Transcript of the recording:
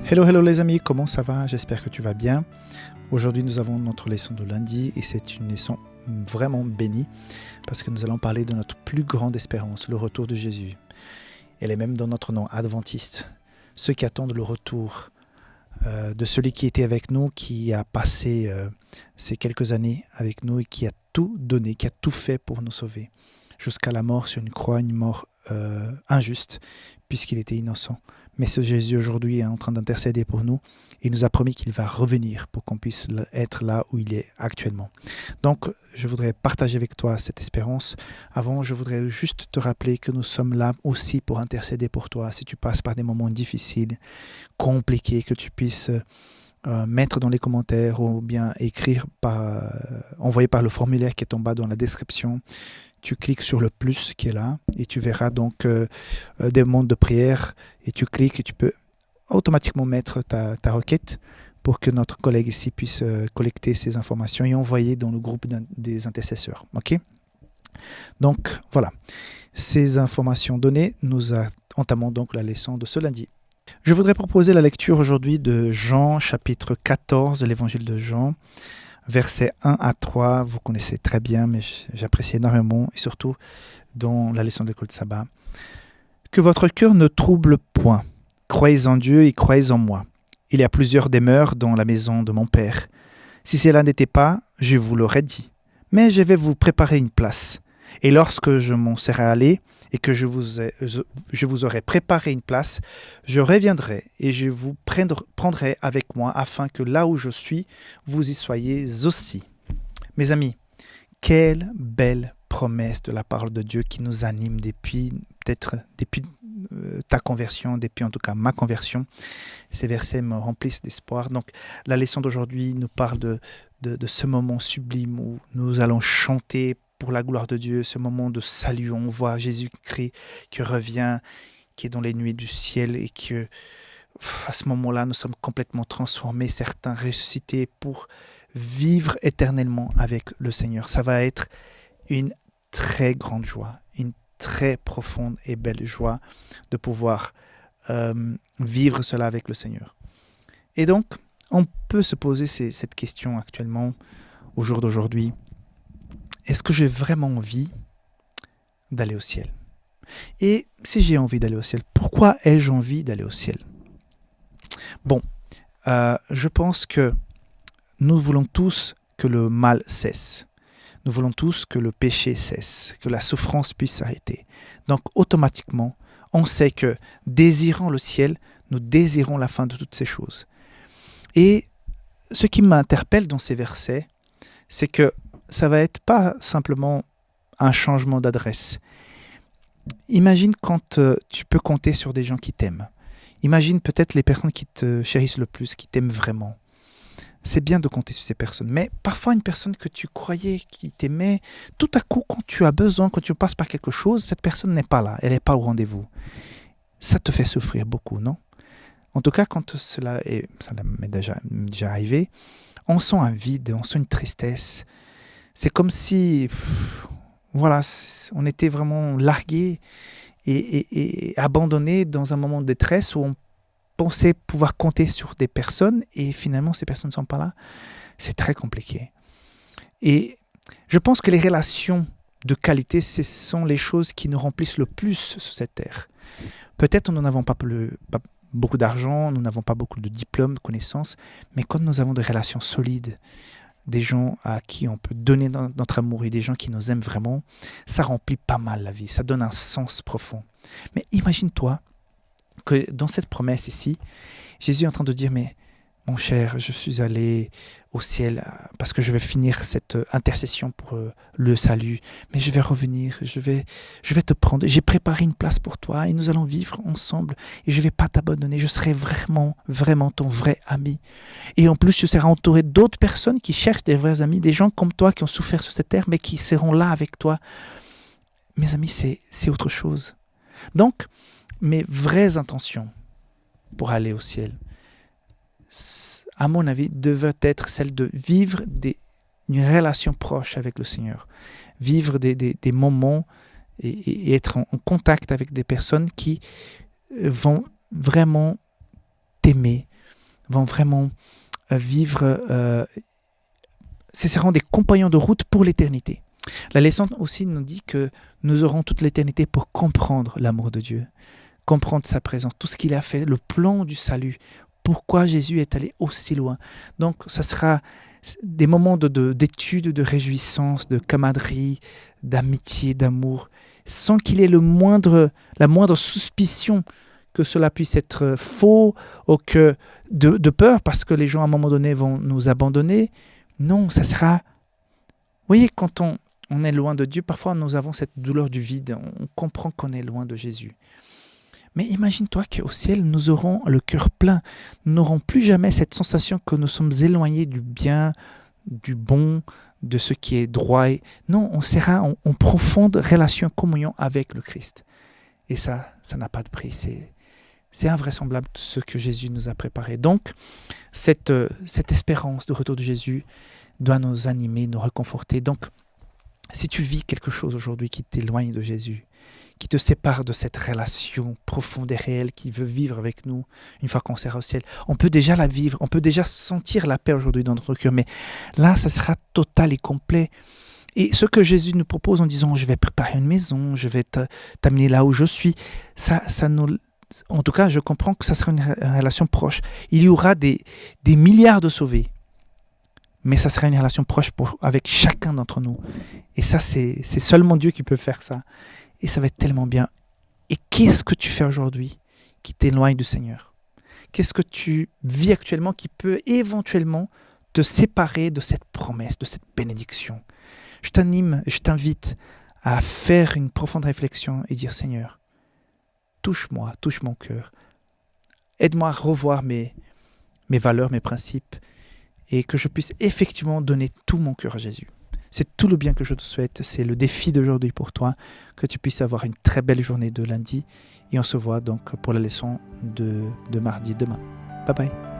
Hello, hello les amis, comment ça va? J'espère que tu vas bien. Aujourd'hui, nous avons notre leçon de lundi et c'est une leçon vraiment bénie parce que nous allons parler de notre plus grande espérance, le retour de Jésus. Elle est même dans notre nom, adventiste. Ceux qui attendent le retour de celui qui était avec nous, qui a passé ces quelques années avec nous et qui a tout donné, qui a tout fait pour nous sauver. Jusqu'à la mort sur une croix, une mort injuste puisqu'il était innocent. Mais ce Jésus aujourd'hui est en train d'intercéder pour nous. Il nous a promis qu'il va revenir pour qu'on puisse être là où il est actuellement. Donc, je voudrais partager avec toi cette espérance. Avant, je voudrais juste te rappeler que nous sommes là aussi pour intercéder pour toi. Si tu passes par des moments difficiles, compliqués, que tu puisses mettre dans les commentaires ou bien écrire envoyer par le formulaire qui est en bas dans la description. Tu cliques sur le plus qui est là et tu verras donc des moments de prière et tu cliques et tu peux automatiquement mettre ta requête pour que notre collègue ici puisse collecter ces informations et envoyer dans le groupe des intercesseurs. Ok? Donc voilà, ces informations données, nous entamons donc la leçon de ce lundi. Je voudrais proposer la lecture aujourd'hui de Jean, chapitre 14 de l'évangile de Jean. Versets 1 à 3, vous connaissez très bien, mais j'apprécie énormément, et surtout dans la leçon de l'école de sabbat. Que votre cœur ne trouble point. Croyez en Dieu et croyez en moi. Il y a plusieurs demeures dans la maison de mon Père. Si cela n'était pas, je vous l'aurais dit. Mais je vais vous préparer une place. Et lorsque je m'en serai allé et que je vous aurai préparé une place, je reviendrai et je vous prendrai avec moi afin que là où je suis, vous y soyez aussi. Mes amis, quelle belle promesse de la parole de Dieu qui nous anime depuis ta conversion, depuis en tout cas ma conversion. Ces versets me remplissent d'espoir. Donc la leçon d'aujourd'hui nous parle de ce moment sublime où nous allons chanter pour la gloire de Dieu, ce moment de salut, on voit Jésus-Christ qui revient, qui est dans les nuées du ciel et que à ce moment-là, nous sommes complètement transformés, certains ressuscités pour vivre éternellement avec le Seigneur. Ça va être une très grande joie, une très profonde et belle joie de pouvoir vivre cela avec le Seigneur. Et donc, on peut se poser cette question actuellement, au jour d'aujourd'hui. Est-ce que j'ai vraiment envie d'aller au ciel? Et si j'ai envie d'aller au ciel, pourquoi ai-je envie d'aller au ciel? Bon, je pense que nous voulons tous que le mal cesse. Nous voulons tous que le péché cesse, que la souffrance puisse s'arrêter. Donc, automatiquement, on sait que désirant le ciel, nous désirons la fin de toutes ces choses. Et ce qui m'interpelle dans ces versets, c'est que ça va être pas simplement un changement d'adresse. Imagine quand tu peux compter sur des gens qui t'aiment. Imagine peut-être les personnes qui te chérissent le plus, qui t'aiment vraiment. C'est bien de compter sur ces personnes, mais parfois une personne que tu croyais qui t'aimait, tout à coup quand tu as besoin, quand tu passes par quelque chose, cette personne n'est pas là, elle n'est pas au rendez-vous. Ça te fait souffrir beaucoup, non? En tout cas, quand ça m'est déjà arrivé, on sent un vide, on sent une tristesse. C'est comme si, on était vraiment largué et abandonné dans un moment de détresse où on pensait pouvoir compter sur des personnes et finalement ces personnes ne sont pas là. C'est très compliqué. Et je pense que les relations de qualité, ce sont les choses qui nous remplissent le plus sur cette terre. Peut-être nous n'avons pas beaucoup d'argent, nous n'avons pas beaucoup de diplômes, de connaissances, mais quand nous avons des relations solides, des gens à qui on peut donner notre amour et des gens qui nous aiment vraiment, ça remplit pas mal la vie, ça donne un sens profond. Mais imagine-toi que dans cette promesse ici, Jésus est en train de dire, mais mon cher, je suis allé au ciel parce que je vais finir cette intercession pour le salut, mais je vais revenir, je vais te prendre, j'ai préparé une place pour toi et nous allons vivre ensemble et je ne vais pas t'abandonner, je serai vraiment, vraiment ton vrai ami. Et en plus, tu seras entouré d'autres personnes qui cherchent des vrais amis, des gens comme toi qui ont souffert sur cette terre, mais qui seront là avec toi. Mes amis, c'est autre chose. Donc, mes vraies intentions pour aller au ciel, à mon avis, devait être celle de vivre une relation proche avec le Seigneur, vivre des moments et être en contact avec des personnes qui vont vraiment t'aimer vont vraiment vivre, ce seront des compagnons de route pour l'éternité. La leçon aussi nous dit que nous aurons toute l'éternité pour comprendre l'amour de Dieu, comprendre sa présence, tout ce qu'il a fait, le plan du salut, pourquoi Jésus est allé aussi loin. Donc, ça sera des moments d'étude, de réjouissance, de camaraderie, d'amitié, d'amour, sans qu'il y ait la moindre suspicion que cela puisse être faux ou que de peur parce que les gens à un moment donné vont nous abandonner. Non, ça sera... Vous voyez, quand on est loin de Dieu, parfois nous avons cette douleur du vide, on comprend qu'on est loin de Jésus. Mais imagine-toi qu'au ciel, nous aurons le cœur plein. Nous n'aurons plus jamais cette sensation que nous sommes éloignés du bien, du bon, de ce qui est droit. Non, on sera en profonde relation, communion avec le Christ. Et ça n'a pas de prix. C'est invraisemblable ce que Jésus nous a préparé. Donc, cette espérance de retour de Jésus doit nous animer, nous réconforter. Donc, si tu vis quelque chose aujourd'hui qui t'éloigne de Jésus, qui te sépare de cette relation profonde et réelle qui veut vivre avec nous une fois qu'on sera au ciel. On peut déjà la vivre, on peut déjà sentir la paix aujourd'hui dans notre cœur, mais là, ça sera total et complet. Et ce que Jésus nous propose en disant « je vais préparer une maison, je vais t'amener là où je suis », en tout cas, je comprends que ça sera une relation proche. Il y aura des milliards de sauvés, mais ça sera une relation proche avec chacun d'entre nous. Et ça, c'est seulement Dieu qui peut faire ça. Et ça va être tellement bien. Et qu'est-ce que tu fais aujourd'hui qui t'éloigne du Seigneur? Qu'est-ce que tu vis actuellement qui peut éventuellement te séparer de cette promesse, de cette bénédiction? Je t'anime, je t'invite à faire une profonde réflexion et dire Seigneur, touche-moi, touche mon cœur. Aide-moi à revoir mes valeurs, mes principes et que je puisse effectivement donner tout mon cœur à Jésus. C'est tout le bien que je te souhaite. C'est le défi d'aujourd'hui pour toi, que tu puisses avoir une très belle journée de lundi. Et on se voit donc pour la leçon de mardi demain. Bye bye.